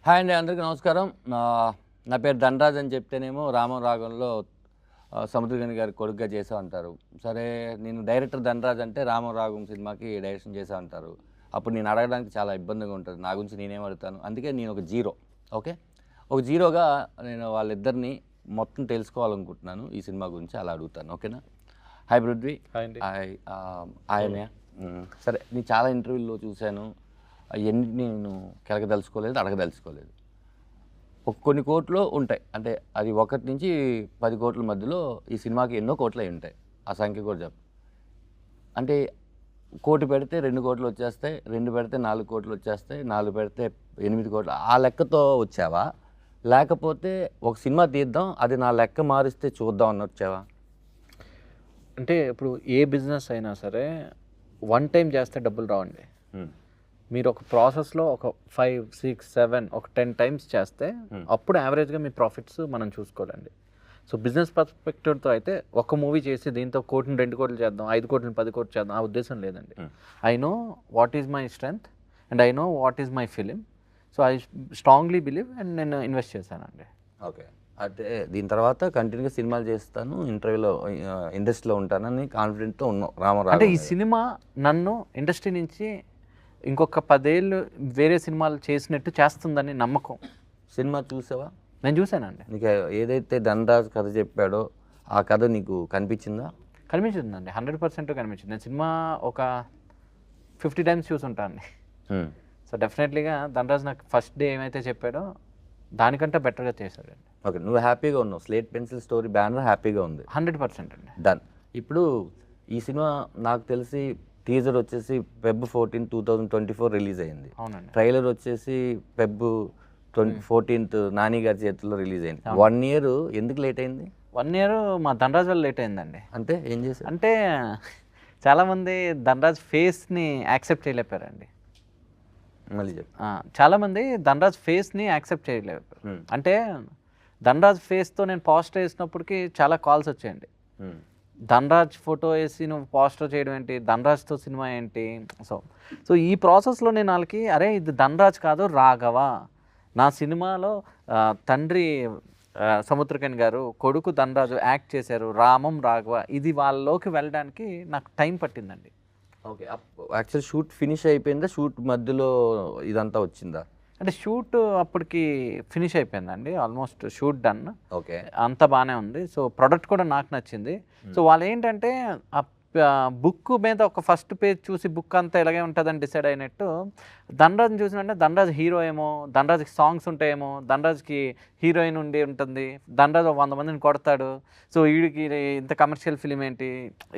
Hi అండి, అందరికీ నమస్కారం. నా పేరు ధనరాజ్ అని చెప్తేనేమో రామం రాగంలో సముద్రగని గారి కొడుకుగా చేసా అంటారు. సరే, నేను డైరెక్టర్ ధనరాజ్ అంటే రామం రాగం సినిమాకి డైరెక్షన్ చేసా అంటారు. అప్పుడు నేను అడగడానికి చాలా ఇబ్బందిగా ఉంటుంది. నా గురించి నేనేం అడుగుతాను? అందుకే నేను ఒక జీరో. ఓకే, ఒక జీరోగా నేను వాళ్ళిద్దరిని మొత్తం తెలుసుకోవాలనుకుంటున్నాను. ఈ సినిమా గురించి అలా అడుగుతాను. ఓకేనా? హాయ్ పృథ్వీ. హాయ్. ఆయనే. సరే, నేను చాలా ఇంటర్వ్యూల్లో చూశాను. అవన్నీ నేను కెలకదలుచుకోలేదు, అడగదలుచుకోలేదు. కొన్ని కోట్లు ఉంటాయి, అంటే అది 1 నుంచి 10 కోట్ల మధ్యలో ఈ సినిమాకి ఎన్నో కోట్లు అయి ఉంటాయి. ఆ సంఖ్య కూడా చెప్పు. అంటే 1 కోటి పెడితే 2 కోట్లు వచ్చేస్తాయి, 2 పెడితే 4 కోట్లు వచ్చేస్తాయి, 4 పెడితే 8 కోట్లు. ఆ లెక్కతో వచ్చావా, లేకపోతే ఒక సినిమా తీద్దాం, అది నా లెక్క మారిస్తే చూద్దాం అని వచ్చావా? అంటే ఇప్పుడు ఏ బిజినెస్ అయినా సరే వన్ టైం చేస్తే డబ్బులు రావండి. మీరు ఒక ప్రాసెస్లో ఒక 5, 6, 7 ఒక 10 టైమ్స్ చేస్తే అప్పుడు యావరేజ్గా మీ ప్రాఫిట్స్ మనం చూసుకోవాలండి. సో బిజినెస్ పర్స్పెక్టివ్తో అయితే ఒక మూవీ చేసి దీంతో 1 కోటిని 2 కోట్లు చేద్దాం, 5 కోట్లని 10 కోట్లు చేద్దాం, ఆ ఉద్దేశం లేదండి. I know what is my strength and I know what is my film. So I strongly believe and నేను ఇన్వెస్ట్ చేశానండి. ఓకే, అయితే దీని తర్వాత కంటిన్యూగా సినిమాలు చేస్తాను, ఇంటర్వ్యూలో ఇండస్ట్రీలో ఉంటానని కాన్ఫిడెంట్తో ఉన్నాం. రామారావు అంటే ఈ సినిమా నన్ను ఇండస్ట్రీ నుంచి ఇంకొక 10 ఏళ్ళు వేరే సినిమాలు చేసినట్టు చేస్తుందని నమ్మకం. సినిమా చూసావా? నేను చూశానండి. నీకు ఏదైతే ధనరాజ్ కథ చెప్పాడో ఆ కథ నీకు కనిపించిందా? కనిపించిందండి, 100% కనిపించింది. నేను సినిమా ఒక 50 టైమ్స్ చూసుంటానండి. సో డెఫినెట్లీగా ధనరాజ్ నాకు ఫస్ట్ డే ఏమైతే చెప్పాడో దానికంటే బెటర్గా చేశాడండి. ఓకే, నువ్వు హ్యాపీగా ఉన్నావు. స్లేట్ పెన్సిల్ స్టోరీ బ్యానర్ హ్యాపీగా ఉంది. 100% అండి. డన్. ఇప్పుడు ఈ సినిమా నాకు తెలిసి టీజర్ వచ్చేసి Feb 14, 2024 రిలీజ్ అయింది. అవునండి. ట్రైలర్ వచ్చేసి Feb 14 నాని గారి చేతుల్లో రిలీజ్ అయింది. 1 year ఎందుకు లేట్ అయింది? 1 year మా ధనరాజ్ వల్ల లేట్ అయిందండి. అంటే ఏం చేశారు? అంటే చాలామంది ధనరాజ్ ఫేస్ని యాక్సెప్ట్ చేయలేపారండి. మళ్ళీ చెప్పు. చాలామంది ధనరాజ్ ఫేస్ని యాక్సెప్ట్ చేయలేపారు. అంటే ధనరాజ్ ఫేస్తో నేను పోస్టర్ వేసినప్పటికీ చాలా కాల్స్ వచ్చాయండి. ధనరాజ్ ఫోటో వేసి నువ్వు పోస్టర్ చేయడం ఏంటి, ధనరాజ్తో సినిమా ఏంటి? సో ఈ ప్రాసెస్లో నేను వాళ్ళకి, అరే ఇది ధనరాజ్ కాదు రాఘవ, నా సినిమాలో తండ్రి సముద్రకని గారు, కొడుకు ధనరాజు యాక్ట్ చేశారు, రామం రాఘవ, ఇది వాళ్ళలోకి వెళ్ళడానికి నాకు టైం పట్టిందండి. ఓకే, యాక్చువల్ షూట్ ఫినిష్ అయిపోయిందా? షూట్ మధ్యలో ఇదంతా వచ్చిందా? అంటే షూట్ అప్పటికి ఫినిష్ అయిపోయిందండి, ఆల్మోస్ట్ షూట్ డన్. ఓకే, అంతా బాగానే ఉంది. సో ప్రొడక్ట్ కూడా నాకు నచ్చింది. సో వాళ్ళు ఏంటంటే బుక్ మీద ఒక ఫస్ట్ పేజ్ చూసి బుక్ అంతా ఇలాగే ఉంటుందని డిసైడ్ అయినట్టు ధనరాజ్ని చూసినంటే ధనరాజ్ హీరో ఏమో, ధనరాజ్కి సాంగ్స్ ఉంటాయేమో, ధనరాజ్కి హీరోయిన్ ఉండి ఉంటుంది, ధనరాజ్ 100 మందిని కొడతాడు, సో వీడికి ఇంత కమర్షియల్ ఫిలిం ఏంటి,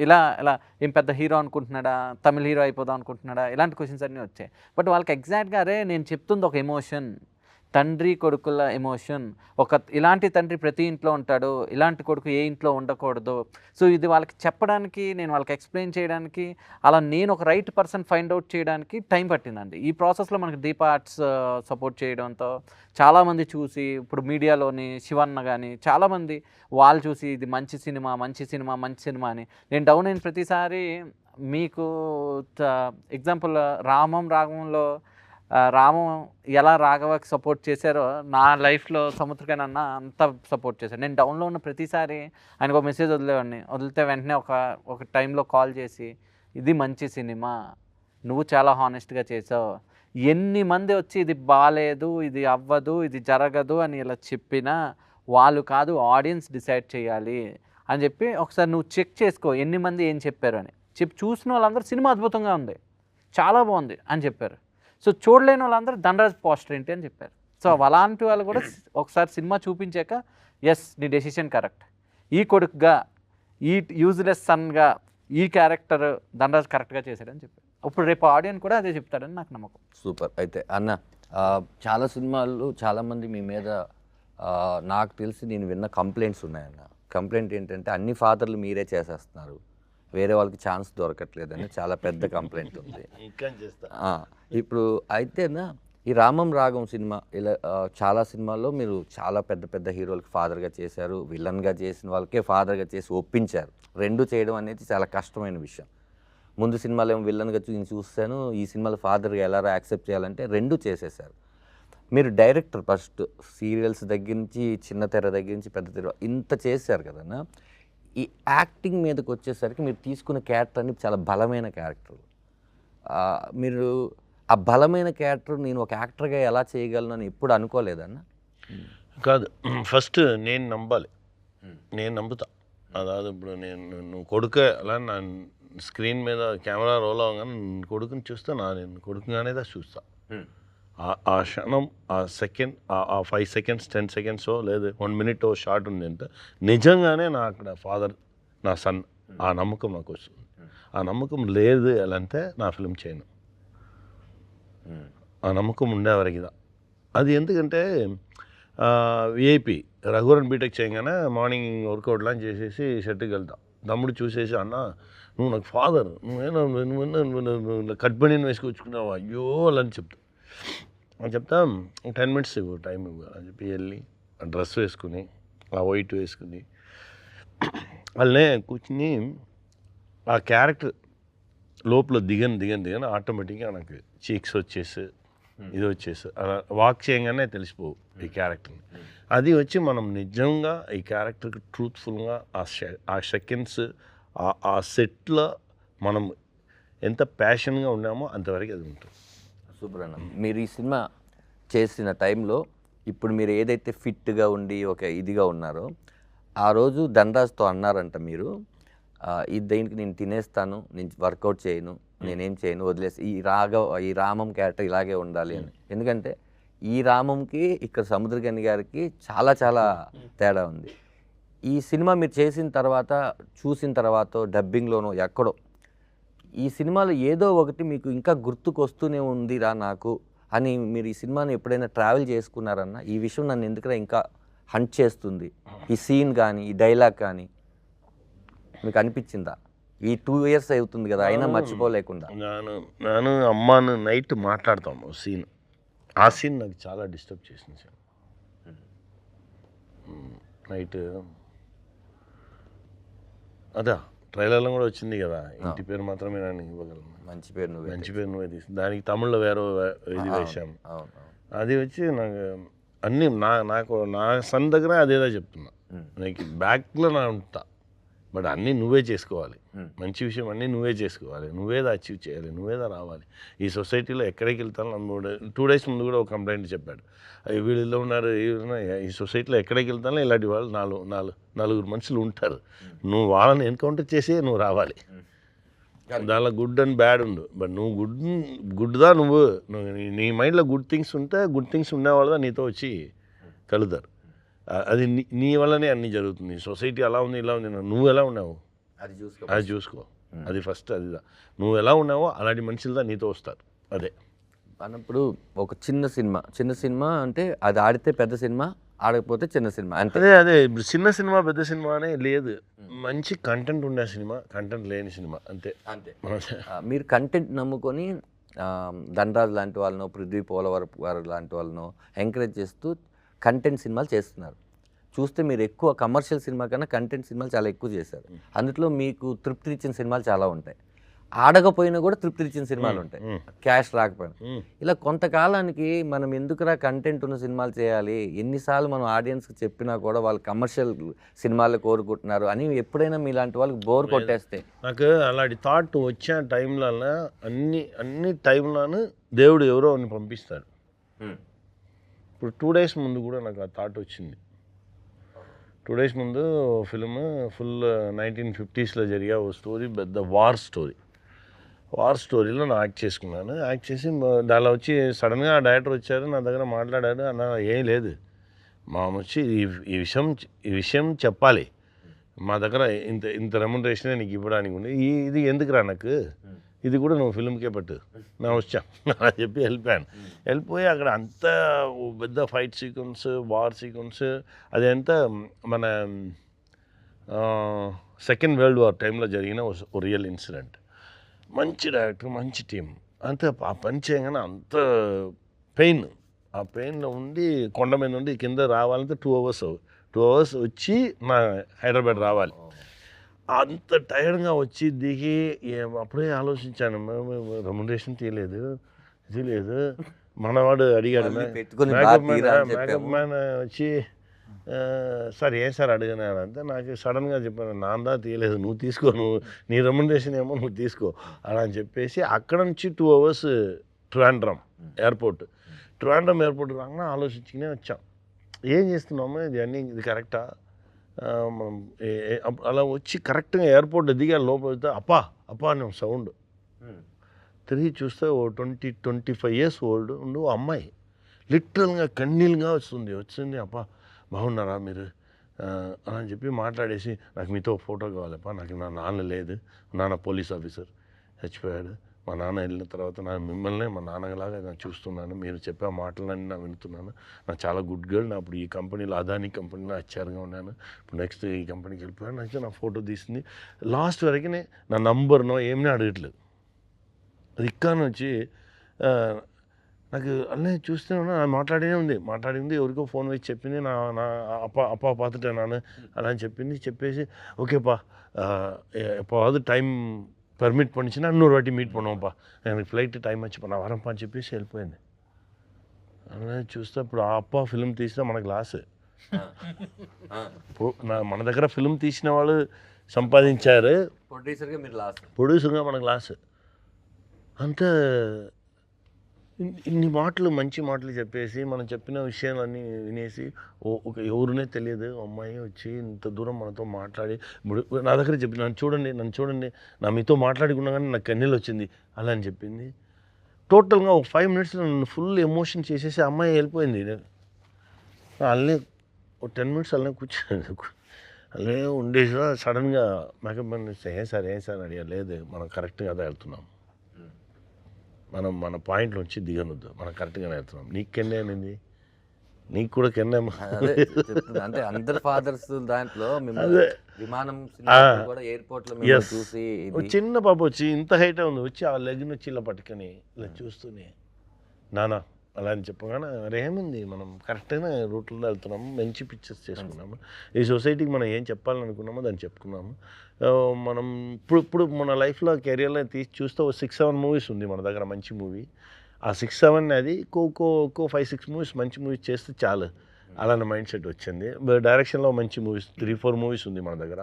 ఇలా ఇలా ఏం పెద్ద హీరో అనుకుంటున్నాడా, తమిళ హీరో అయిపోదాం అనుకుంటున్నాడా, ఇలాంటి క్వశ్చన్స్ అన్నీ వచ్చాయి. బట్ వాళ్ళకి ఎగ్జాక్ట్గా అరే నేను చెప్తుంది ఒక ఎమోషన్, తండ్రి కొడుకుల ఎమోషన్, ఇలాంటి తండ్రి ప్రతి ఇంట్లో ఉంటాడు, ఇలాంటి కొడుకు ఏ ఇంట్లో ఉండకూడదు. సో ఇది వాళ్ళకి చెప్పడానికి, నేను వాళ్ళకి ఎక్స్ప్లెయిన్ చేయడానికి, అలా నేను ఒక రైట్ పర్సన్ ఫైండ్ అవుట్ చేయడానికి టైం పట్టిందండి. ఈ ప్రాసెస్లో మనకి దీప ఆర్ట్స్ సపోర్ట్ చేయడంతో చాలామంది చూసి, ఇప్పుడు మీడియాలోని శివన్న కానీ చాలామంది వాళ్ళు చూసి ఇది మంచి సినిమా మంచి సినిమా మంచి సినిమా అని, నేను డౌన్ అయిన ప్రతిసారి మీకు ఎగ్జాంపుల్ రామం రాగంలో రామం ఎలా రాఘవకి సపోర్ట్ చేశారో నా లైఫ్లో సముద్రకని అన్న అంత సపోర్ట్ చేశారు. నేను డౌన్లో ఉన్న ప్రతిసారి ఆయనకు ఒక మెసేజ్ వదిలేవాడిని, వదిలితే వెంటనే ఒక టైంలో కాల్ చేసి ఇది మంచి సినిమా, నువ్వు చాలా హానెస్ట్గా చేసావు, ఎన్ని మంది వచ్చి ఇది బాగాలేదు, ఇది అవ్వదు, ఇది జరగదు అని ఇలా చెప్పినా వాళ్ళు కాదు ఆడియన్స్ డిసైడ్ చేయాలి అని చెప్పి ఒకసారి నువ్వు చెక్ చేసుకో ఎన్ని మంది ఏం చెప్పారు అని చెప్పి, చూసిన వాళ్ళందరూ సినిమా అద్భుతంగా ఉంది, చాలా బాగుంది అని చెప్పారు. సో చూడలేని వాళ్ళందరూ ధనరాజ్ పోస్టర్ ఏంటి అని చెప్పారు. సో అలాంటి వాళ్ళు కూడా ఒకసారి సినిమా చూపించాక ఎస్ నీ డెసిషన్ కరెక్ట్, ఈ కొడుకుగా, ఈ యూజ్లెస్ సన్గా ఈ క్యారెక్టర్ ధనరాజ్ కరెక్ట్గా చేశాడని చెప్పారు. ఇప్పుడు రేపు ఆడియన్స్ కూడా అదే చెప్తాడని నాకు నమ్మకం. సూపర్. అయితే అన్న, చాలా సినిమాలు చాలామంది మీ మీద నాకు తెలిసి నేను విన్న కంప్లైంట్స్ ఉన్నాయన్న. కంప్లైంట్ ఏంటంటే అన్ని ఫాదర్లు మీరే చేసేస్తున్నారు, వేరే వాళ్ళకి ఛాన్స్ దొరకట్లేదని చాలా పెద్ద కంప్లైంట్ ఉంది. ఇప్పుడు అయితేనా ఈ రామం రాగం సినిమా ఇలా చాలా సినిమాల్లో మీరు చాలా పెద్ద పెద్ద హీరోలకి ఫాదర్గా చేశారు, విలన్గా చేసిన వాళ్ళకే ఫాదర్గా చేసి ఒప్పించారు. రెండు చేయడం అనేది చాలా కష్టమైన విషయం. ముందు సినిమాలో ఏమో విలన్గా చూస్తాను, ఈ సినిమాలో ఫాదర్గా ఎలా యాక్సెప్ట్ చేయాలంటే రెండు చేసేసారు. మీరు డైరెక్టర్ ఫస్ట్ సీరియల్స్ దగ్గర నుంచి చిన్న తెర దగ్గర నుంచి పెద్ద తెర ఇంత చేశారు కదన్నా. ఈ యాక్టింగ్ మీదకి వచ్చేసరికి మీరు తీసుకున్న క్యారెక్టర్ అన్ని చాలా బలమైన క్యారెక్టర్. మీరు ఆ బలమైన క్యారెక్టర్ నేను ఒక యాక్టర్గా ఎలా చేయగలను అని ఎప్పుడు అనుకోలేదన్న? కాదు, ఫస్ట్ నేను నమ్మాలి, నేను నమ్ముతా. అదాదు ఇప్పుడు నువ్వు కొడుకే అలా నా స్క్రీన్ మీద కెమెరా రోల్ అవ్వగానే కొడుకుని చూస్తే నేను కొడుకుగానే చూస్తా. ఆ క్షణం, ఆ సెకండ్, ఆ 5 seconds 10 seconds లేదు 1 minute షార్ట్ ఉంది అంటే నిజంగానే నా అక్కడ ఫాదర్ నా సన్, ఆ నమ్మకం నాకు వస్తుంది. ఆ నమ్మకం లేదు ఎలా అంటే నా ఫిల్మ్ చేయను. ఆ నమ్మకం ఉండేవరకిదా అది. ఎందుకంటే విఐపి రఘువరన్ బీటెక్ చేయగానే మార్నింగ్ వర్కౌట్ లాంచ్ చేసేసి షర్ట్కి వెళ్తా. తమ్ముడు చూసేసి అన్న నువ్వు నాకు ఫాదర్, నువ్వు కట్ బనీని వేసుకొచ్చుకున్నావు అయ్యో అలా అని చెప్తా 10 minutes ఇవ్వు టైం ఇవ్వు అని చెప్పి వెళ్ళి ఆ డ్రెస్ వేసుకుని ఆ వైట్ వేసుకుని వాళ్ళనే కూర్చుని ఆ క్యారెక్టర్ లోపల దిగని ఆటోమేటిక్గా నాకు చీక్స్ వచ్చేసి ఇది వచ్చేసి అలా వాక్ చేయగానే తెలిసిపోవు ఈ క్యారెక్టర్ని. అది వచ్చి మనం నిజంగా ఈ క్యారెక్టర్కి ట్రూత్ఫుల్గా ఆ సెకండ్స్ ఆ సెట్లో మనం ఎంత ప్యాషన్గా ఉన్నామో అంతవరకు అది ఉంటుంది. సూపర్ అన్న. మీరు ఈ సినిమా చేసిన టైంలో ఇప్పుడు మీరు ఏదైతే ఫిట్గా ఉండి ఒక ఇదిగా ఉన్నారో ఆ రోజు ధనరాజ్తో అన్నారంట మీరు, దీనికి నేను తినేస్తాను, నేను వర్కౌట్ చేయను, నేనేం చేయను, వదిలేసి ఈ రామం క్యారెక్టర్ ఇలాగే ఉండాలి అని. ఎందుకంటే ఈ రామంకి ఇక్కడ సముద్రగని గారికి చాలా చాలా తేడా ఉంది. ఈ సినిమా మీరు చేసిన తర్వాత చూసిన తర్వాత డబ్బింగ్లోనో ఎక్కడో ఈ సినిమాలో ఏదో ఒకటి మీకు ఇంకా గుర్తుకొస్తూనే ఉందిరా నాకు అని మీరు ఈ సినిమాని ఎప్పుడైనా ట్రావెల్ చేసుకున్నారన్నా? ఈ విషయం నన్ను ఎందుకంటే ఇంకా హంట్ చేస్తుంది, ఈ సీన్ కానీ ఈ డైలాగ్ కానీ మీకు అనిపించిందా? ఈ 2 years అవుతుంది కదా అయినా మర్చిపోలేకుండా. నేను అమ్మాను నైట్ మాట్లాడతాము సీన్, ఆ సీన్ నాకు చాలా డిస్టర్బ్ చేసింది సార్. నైట్ అదా ట్రైలర్లో కూడా వచ్చింది కదా, ఇంటి పేరు మాత్రమే నేను ఇవ్వగలను, మంచి పేరు నువ్వే తీసి దానికి తమిళ్లో వేరే ఇది వేసాము. అది వచ్చి నాకు అన్నీ నాకు నా సన్ దగ్గర అదేదో చెప్తున్నా, నీకు బ్యాక్లో నా ఉంటా, బట్ అన్నీ నువ్వే చేసుకోవాలి, మంచి విషయం అన్నీ నువ్వే చేసుకోవాలి, నువ్వేదా అచీవ్ చేయాలి, నువ్వేదా రావాలి. ఈ సొసైటీలో ఎక్కడికి వెళ్తాను 2 days ముందు కూడా ఒక కంప్లైంట్ చెప్పాడు, వీళ్ళు ఇలా ఉన్నారు, ఈ సొసైటీలో ఎక్కడికి వెళ్తానో ఇలాంటి వాళ్ళు 4 మనుషులు ఉంటారు, నువ్వు వాళ్ళని ఎన్కౌంటర్ చేసి నువ్వు రావాలి. దానిలో గుడ్ అండ్ బ్యాడ్ ఉండు, బట్ నువ్వు గుడ్దా నువ్వు నీ మైండ్లో గుడ్ థింగ్స్ ఉంటే గుడ్ థింగ్స్ ఉండేవాళ్ళదా నీతో వచ్చి కలుగుతారు. అది నీ వల్లనే అన్నీ జరుగుతుంది. సొసైటీ అలా ఉంది ఇలా ఉంది, నువ్వు ఎలా ఉన్నావు అది చూసుకో, అది ఫస్ట్. అదిదా నువ్వు ఎలా ఉన్నావో అలాంటి మనుషులదా నీతో వస్తారు. అదే అన్నప్పుడు ఒక చిన్న సినిమా అంటే అది ఆడితే పెద్ద సినిమా, ఆడకపోతే చిన్న సినిమా అంతే. అదే ఇప్పుడు చిన్న సినిమా పెద్ద సినిమా అనే లేదు, మంచి కంటెంట్ ఉండే సినిమా, కంటెంట్ లేని సినిమా అంతే. మీరు కంటెంట్ నమ్ముకొని ధనరాజ్ లాంటి వాళ్ళనో పృథ్వీ పోలవరపు గారు లాంటి వాళ్ళనో ఎంకరేజ్ చేస్తూ కంటెంట్ సినిమాలు చేస్తున్నారు. చూస్తే మీరు ఎక్కువ కమర్షియల్ సినిమా కన్నా కంటెంట్ సినిమాలు చాలా ఎక్కువ చేశారు. అందులో మీకు తృప్తినిచ్చిన సినిమాలు చాలా ఉంటాయి, ఆడకపోయినా కూడా తృప్తినిచ్చిన సినిమాలు ఉంటాయి, క్యాష్ రాకపోయినా. ఇలా కొంతకాలానికి మనం ఎందుకురా కంటెంట్ ఉన్న సినిమాలు చేయాలి, ఎన్నిసార్లు మనం ఆడియన్స్కి చెప్పినా కూడా వాళ్ళు కమర్షియల్ సినిమాలు కోరుకుంటున్నారు అని ఎప్పుడైనా మీలాంటి వాళ్ళకి బోర్ కొట్టేస్తే? నాకు అలాంటి థాట్ వచ్చే టైంలో అన్ని టైంలోనూ దేవుడు ఎవరో అని పంపిస్తాడు. ఇప్పుడు 2 days ముందు కూడా నాకు ఆ థాట్ వచ్చింది. 2 days ముందు ఫిల్మ్ ఫుల్ 1950s జరిగే ఓ స్టోరీ, పెద్ద వార్ స్టోరీలో నేను యాక్ట్ చేసుకున్నాను. యాక్ట్ చేసి దానిలో వచ్చి సడన్గా ఆ డైరెక్టర్ వచ్చారు, నా దగ్గర మాట్లాడారు. అన్న ఏం లేదు, మా వచ్చి ఈ విషయం చెప్పాలి, మా దగ్గర ఇంత రెమ్యునరేషన్ నీకు ఇవ్వడానికి ఉంది, ఇది ఎందుకురా నాకు, ఇది కూడా నువ్వు ఫిల్మ్కే పట్టు, నా వచ్చా అలా చెప్పి వెళ్ళిపోయి అక్కడ అంతా పెద్ద ఫైట్ సీక్వెన్స్, వార్ సీక్వెన్స్, అదంతా మన సెకండ్ వరల్డ్ వార్ టైంలో జరిగిన ఓ రియల్ ఇన్సిడెంట్. మంచి డైరెక్టర్, మంచి టీం, అంతే. ఆ పని చేయగానే అంత ఆ పెయిన్లో ఉండి కొండ మీద ఉండి కింద రావాలంటే 2 hours వచ్చి నా హైదరాబాద్ రావాలి. అంత టైర్డ్గా వచ్చి దిగి అప్పుడే ఆలోచించాను, రెమ్యునరేషన్ తీయలేదు, ఇది లేదు, మనవాడు అడిగాడు మళ్ళీ పెట్టుకొని మేకప్ బాగా తీరా అని మేకప్ చెప్పాము. మ్యాన్ వచ్చి సార్ ఏం సార్ అడిగినాను అంటే నాకు సడన్గా చెప్పాను నాందా తీయలేదు నువ్వు తీసుకో నువ్వు నీ రెమ్యునరేషన్ ఏమో నువ్వు తీసుకో అలా అని చెప్పేసి అక్కడ నుంచి 2 hours ట్రాండ్రమ్ ఎయిర్పోర్ట్ రాగానే ఆలోచించుకునే వచ్చాం ఏం చేస్తున్నాము ఇది అన్నీ ఇది కరెక్టా మనం అలా వచ్చి కరెక్ట్గా ఎయిర్పోర్ట్ దిగా లోపల వెళ్తే అప్పా అని సౌండ్ తిరిగి చూస్తే ఓ 25 years ఓల్డ్ ఉండు అమ్మాయి లిటరల్గా కన్నీళ్ళుగా వచ్చింది అప్పా బాగున్నారా మీరు అని చెప్పి మాట్లాడేసి నాకు మీతో ఫోటో కావాలప్పా నాకు నా నాన్న లేదు నాన్న పోలీస్ ఆఫీసర్ చచ్చిపోయాడు మా నాన్న వెళ్ళిన తర్వాత మిమ్మల్ని మా నాన్నలాగా నేను చూస్తున్నాను మీరు చెప్పే మాటలన్నీ నేను వింటున్నాను నాకు చాలా గుడ్ గర్ల్ నా ఇప్పుడు ఈ కంపెనీలో అదానీ కంపెనీలో హెచ్ఆర్గా ఉన్నాను ఇప్పుడు నెక్స్ట్ ఈ కంపెనీకి వెళ్ళిపోయాను నెక్స్ట్ నా ఫోటో తీసింది లాస్ట్ వరకు నా నంబర్నో ఏమీ అడగట్లేదు అది ఇక్కడి వచ్చి నాకు అన్నీ చూస్తూనే ఉన్నా మాట్లాడింది ఎవరికో ఫోన్ వేసి చెప్పింది నా అప్పా పాతుటే నాన్న అలా అని చెప్పేసి ఓకేపా எப்போவாவது டைம் పర్మిట్ பண்ணிச்சுன்னா இன்னொரு வாட்டி மீட் பண்ணுவோம்ப்பா எனக்கு ఫ్లైట్ టైం వచ్చి నా వరంపా అని చెప్పేసి వెళ్ళిపోయింది అలా చూస్తే ఇప్పుడు ఆ అప్ప ఫిలిం తీసినా మనకు లాస్ మన దగ్గర ఫిలిం తీసిన వాళ్ళు సంపాదించారు ప్రొడ్యూసర్గా మనకు లాస్ అంతే ఇన్ని మాటలు మంచి మాటలు చెప్పేసి మనం చెప్పిన విషయాలన్నీ వినేసి ఒక ఎవరునే తెలియదు అమ్మాయి వచ్చి ఇంత దూరం మనతో మాట్లాడి నా దగ్గర చెప్పి నన్ను చూడండి నా మీతో మాట్లాడుకున్నా కానీ నాకు కన్నీళ్ళు వచ్చింది అలా అని చెప్పింది టోటల్గా ఒక 5 minutes నన్ను ఫుల్ ఎమోషన్ చేసేసి అమ్మాయి వెళ్ళిపోయింది అలానే ఒక 10 minutes అలానే కూర్చోండి అలానే ఉండేసి సడన్గా మేకప్ ఏం సార్ అడిగా లేదు మనం కరెక్ట్గా అదే వెళ్తున్నాం మన పాయింట్ నుంచి దిగనొద్దు మనం కరెక్ట్గానే వెళ్తున్నాం నీకు కెన్నే అనింది నీకు కూడా కెన్నే అంటే అందరు ఫాదర్స్ దాంట్లో విమానం ఎయిర్పోర్ట్ లో చూసి చిన్న పాప వచ్చి ఇంత హైట్ ఉంది వచ్చి ఆ లెగ్ నుంచి ఇలా పట్టుకొని ఇలా చూస్తూనే నానా అలా అని చెప్పగానే మరి ఏముంది మనం కరెక్ట్గా రూట్లో వెళ్తున్నాము మంచి పిక్చర్స్ చేసుకున్నాము ఈ సొసైటీకి మనం ఏం చెప్పాలనుకున్నామో దాన్ని చెప్పుకున్నాము మనం ఇప్పుడు మన లైఫ్లో కెరియర్లో తీసి చూస్తే 6-7 మూవీస్ ఉంది మన దగ్గర మంచి మూవీ ఆ 6-7 అది ఒక్కో 5-6 మూవీస్ మంచి మూవీస్ చేస్తే చాలు అలాంటి మైండ్ సెట్ వచ్చింది డైరెక్షన్లో మంచి మూవీస్ 3-4 మూవీస్ ఉంది మన దగ్గర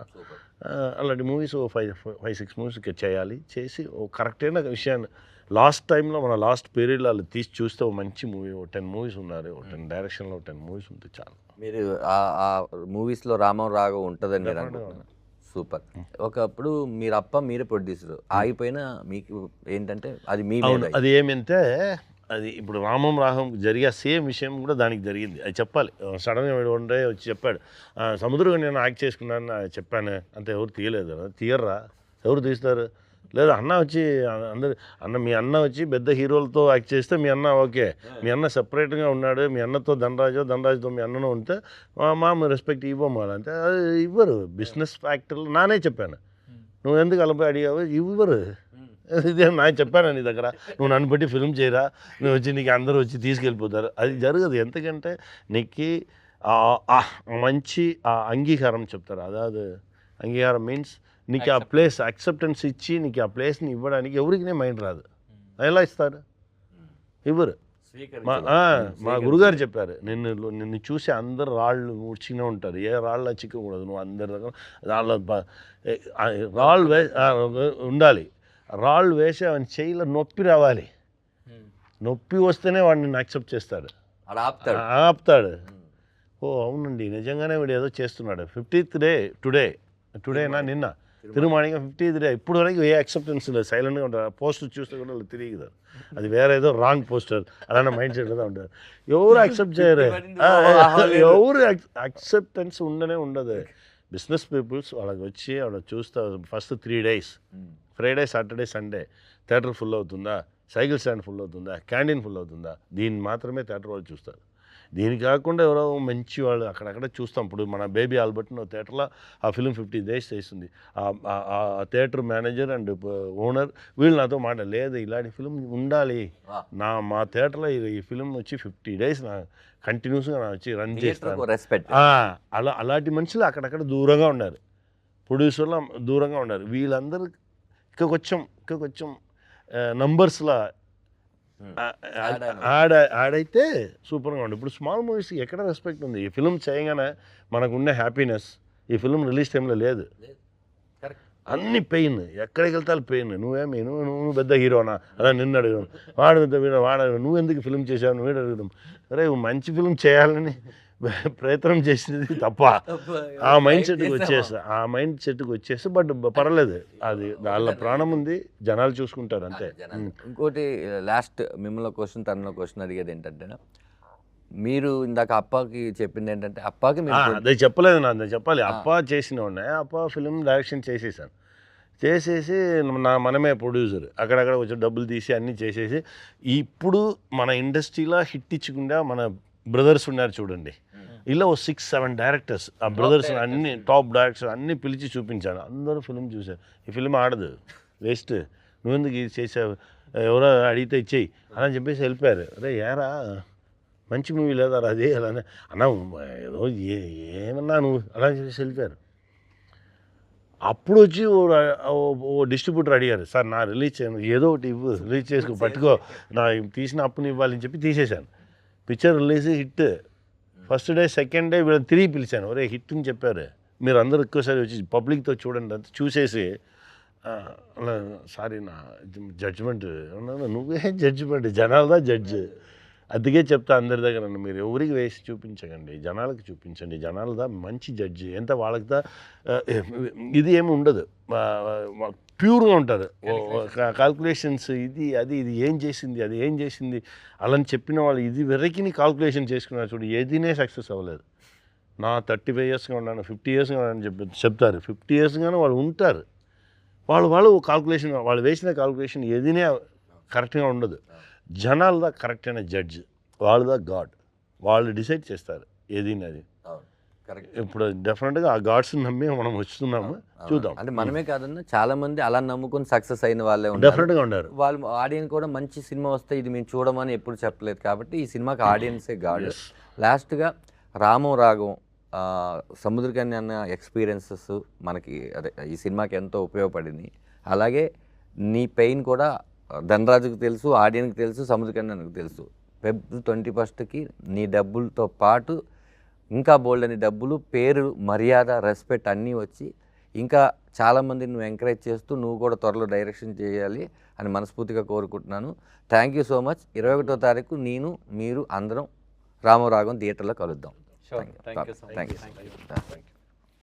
అలాంటి మూవీస్ 5-6 మూవీస్ చేయాలి చేసి కరెక్ట్ అయిన విషయాన్ని లాస్ట్ టైంలో మన లాస్ట్ పీరియడ్లో వాళ్ళు తీసి చూస్తే మంచి మూవీ 10 మూవీస్ ఉన్నారు 10 డైరెక్షన్లో 10 మూవీస్ ఉంటే చాలు మీరు ఆ మూవీస్లో రామం రాఘవ్ ఉంటుందని మీరు అనుకుంటున్నారు సూపర్ ఒకప్పుడు మీరే ప్రొడ్యూసర్ ఆగిపోయినా మీకు ఏంటంటే అది మీ అది ఏమంటే అది ఇప్పుడు రామం రాఘవం జరిగే సేమ్ విషయం కూడా దానికి జరిగింది అది చెప్పాలి సడన్గా ఉండే వచ్చి చెప్పాడు సముద్రం నేను యాక్ట్ చేసుకున్నాను చెప్పాను అంతే ఎవరు తీయలేదు తీయర్రా ఎవరు తీస్తారు లేదా అన్న వచ్చి మీ అన్న వచ్చి పెద్ద హీరోలతో యాక్ట్ చేస్తే మీ అన్న ఓకే మీ అన్న సపరేట్గా ఉన్నాడు మీ అన్నతో ధనరాజుతో మీ అన్నను ఉంటే మా రెస్పెక్ట్ ఇవ్వము అంటే అది ఇవ్వరు బిజినెస్ ఫ్యాక్టర్లు నానే చెప్పాను నువ్వు ఎందుకు అలపై అడిగావు ఇవ్వరు ఇదే నేను చెప్పాను నీ దగ్గర నువ్వు నన్ను బట్టి ఫిల్మ్ చేయరా నువ్వు వచ్చి నీకు అందరూ వచ్చి తీసుకెళ్ళిపోతారు అది జరగదు ఎందుకంటే నీకు మంచి అంగీకారం చెప్తారు అదాదు అంగీకారం మీన్స్ నీకు ఆ ప్లేస్ యాక్సెప్టెన్స్ ఇచ్చి నీకు ఆ ప్లేస్ని ఇవ్వడానికి ఎవరికి మైండ్ రాదు ఎలా ఇస్తారు ఇవ్వరు మా గురుగారు చెప్పారు నిన్ను చూసి అందరు రాళ్ళు ఉడిచినే ఉంటారు ఏ రాళ్ళ చిక్కకూడదు నువ్వు అందరి దగ్గర రాళ్ళు ఉండాలి రాళ్ళు వేసి అవన్నీ చేయిలో నొప్పి రావాలి నొప్పి వస్తేనే వాడిని యాక్సెప్ట్ చేస్తాడు ఆపుతాడు అవునండి నిజంగానే వీడు ఏదో చేస్తున్నాడు 50th డే టుడేనా నిన్న తిరుమాణిగా 50th డే ఇప్పుడు వరకు ఏ యాక్సెప్టెన్స్ లేదు సైలెంట్గా ఉంటారు పోస్టర్ చూస్తే కూడా వాళ్ళు తిరిగి అది వేరే ఏదో రాంగ్ పోస్టర్ అలానే మైండ్ సెట్గా ఉంటారు ఎవరు యాక్సెప్ట్ చేయరు ఎవరు యాక్సెప్టెన్స్ ఉండదు బిజినెస్ పీపుల్స్ వాళ్ళకి వచ్చి వాళ్ళకి చూస్తే first 3 days Friday Saturday Sunday theatre full అవుతుందా సైకిల్ స్టాండ్ ఫుల్ అవుతుందా క్యాంటీన్ ఫుల్ అవుతుందా దీన్ని మాత్రమే థియేటర్ వాళ్ళు చూస్తారు దీని కాకుండా ఎవరో మంచి వాళ్ళు అక్కడక్కడ చూస్తాం ఇప్పుడు మన బేబీ ఆల్బర్ట్ థియేటర్లో ఆ ఫిలిం 50 days చేస్తుంది ఆ థియేటర్ మేనేజర్ అండ్ ఓనర్ వీళ్ళు నాతో లేదు ఇలాంటి ఫిలిం ఉండాలి మా థియేటర్లో ఈ ఫిలిం వచ్చి 50 days నా కంటిన్యూస్గా నా వచ్చి రన్ చేస్తాను అలాంటి మనుషులు అక్కడక్కడ దూరంగా ఉన్నారు ప్రొడ్యూసర్లు దూరంగా ఉన్నారు వీళ్ళందరూ ఇంకా కొంచెం నంబర్స్లో ఆడైతే సూపర్గా ఉండు. ఇప్పుడు స్మాల్ మూవీస్ ఎక్కడ రెస్పెక్ట్ ఉంది? ఈ ఫిల్మ్ చేయగానే మనకున్న హ్యాపీనెస్ ఈ ఫిల్మ్ రిలీజ్ టైంలో లేదు. అన్ని పెయిన్, ఎక్కడికి వెళ్తాను పెయిన్. నువ్వు పెద్ద హీరోనా అలా నిన్ను అడగడం, వాడు పెద్ద హీరో వాడు నువ్వు ఎందుకు ఫిల్మ్ చేసావు నువ్వు అడగడం. అరే మంచి ఫిల్మ్ చేయాలని ప్రయత్నం చేసినది తప్ప ఆ మైండ్ సెట్కి వచ్చేస్తా. బట్ పర్లేదు, అది వాళ్ళ ప్రాణం ఉంది, జనాలు చూసుకుంటారు అంతే. ఇంకోటి లాస్ట్ మిమ్మల్ని క్వశ్చన్ తనలో క్వశ్చన్ అడిగేది ఏంటంటే, మీరు ఇందాక అప్పాకి చెప్పింది ఏంటంటే అప్పాకి అదే చెప్పలేదు నా చెప్పాలి. అప్పా చేసిన ఉన్నాయి, అప్పా ఫిల్మ్ డైరెక్షన్ చేసేసాను. చేసేసి మనమే ప్రొడ్యూసర్, అక్కడక్కడ వచ్చి డబ్బులు తీసి అన్నీ చేసేసి ఇప్పుడు మన ఇండస్ట్రీలో హిట్ ఇచ్చకుండా మన బ్రదర్స్ ఉన్నారు చూడండి, ఇలా 6-7 డైరెక్టర్స్, ఆ బ్రదర్స్ అన్ని టాప్ డైరెక్టర్స్ అన్నీ పిలిచి చూపించాను. అందరూ ఫిల్మ్ చూశారు. ఈ ఫిల్మ్ ఆడదు, వేస్ట్, నువ్వెందుకు ఇది చేసావు, ఎవరో అడిగితే ఇచ్చేయి అని చెప్పేసి వెళ్ళిపోయారు. అరే ఏరా మంచి మూవీ లేదా అదే అలానే అన్నా ఏదో ఏమన్నా నువ్వు అలా చెప్పేసి వెళ్ళిపోయారు. అప్పుడు వచ్చి ఓ డిస్ట్రిబ్యూటర్ అడిగారు, సార్ నా రిలీజ్ చేయను, ఏదో ఒకటి ఇవ్వు, రిలీజ్ చేసుకో, పట్టుకో, నా తీసిన అప్పుని ఇవ్వాలని చెప్పి తీసేశాను. Picture release hit. First day second day వీళ్ళని తిరిగి పిలిచాను, ఒరే హిట్ అని చెప్పారు, మీరు అందరూ ఎక్కువసారి వచ్చి పబ్లిక్తో చూడండి అంత చూసేసి అలా సారీ నా జడ్జిమెంట్. నువ్వే జడ్జిమెంట్, జనాలదా జడ్జ్. అందుకే చెప్తా అందరి దగ్గర, మీరు ఎవరికి వేసి చూపించకండి, జనాలకు చూపించండి, జనాలదా మంచి జడ్జి. ఎంత వాళ్ళకిదా ఇది ఏమి ఉండదు, ప్యూర్గా ఉంటారు. కాల్కులేషన్స్ ఇది అది ఇది ఏం చేసింది అది ఏం చేసింది అలా చెప్పిన వాళ్ళు ఇది వెర్రకిని కాల్కులేషన్ చేసుకున్నారు చూడు, ఏదీనే సక్సెస్ అవ్వలేదు. నా 35 ఇయర్స్గా ఉన్నాను, 50 ఇయర్స్గా ఉన్నాను చెప్తారు. 50 ఇయర్స్గానే వాళ్ళు ఉంటారు. వాళ్ళు కాల్కులేషన్, వాళ్ళు వేసిన కాల్కులేషన్ ఏదీనే కరెక్ట్గా ఉండదు. జనాలదా కరెక్ట్ అయిన జడ్జ్, వాళ్ళదా గాడ్, వాళ్ళు డిసైడ్ చేస్తారు ఏదైనా అది. ఇప్పుడు డెఫినెట్గా ఆ గాడ్స్ నమ్మి మనం వస్తున్నాము, చూద్దాం. అంటే మనమే కాదన్నా చాలా మంది అలా నమ్ముకొని సక్సెస్ అయిన వాళ్ళే డెఫినెట్గా ఉన్నారు. వాళ్ళు ఆడియన్స్ కూడా మంచి సినిమా వస్తే ఇది మేము చూడమని ఎప్పుడు చెప్పలేదు కాబట్టి ఈ సినిమాకి ఆడియన్సే గాడ్. లాస్ట్గా రామం రాగం సముద్రకన్య అన్న ఎక్స్పీరియన్సెస్ మనకి అదే ఈ సినిమాకి ఎంతో ఉపయోగపడింది. అలాగే నీ పెయిన్ కూడా ధనరాజుకి తెలుసు, ఆడియన్కి తెలుసు, సముద్రకన్యకు తెలుసు. February 21కి నీ డబ్బులతో పాటు ఇంకా బోల్డ్ అని డబ్బులు, పేరు, మర్యాద, రెస్పెక్ట్ అన్నీ వచ్చి ఇంకా చాలామంది నువ్వు ఎంకరేజ్ చేస్తూ నువ్వు కూడా త్వరలో డైరెక్షన్ చేయాలి అని మనస్ఫూర్తిగా కోరుకుంటున్నాను. Thank you so much. 21వ తారీఖు మీరు అందరం రామరాగం థియేటర్లో కలుద్దాం. Thank you.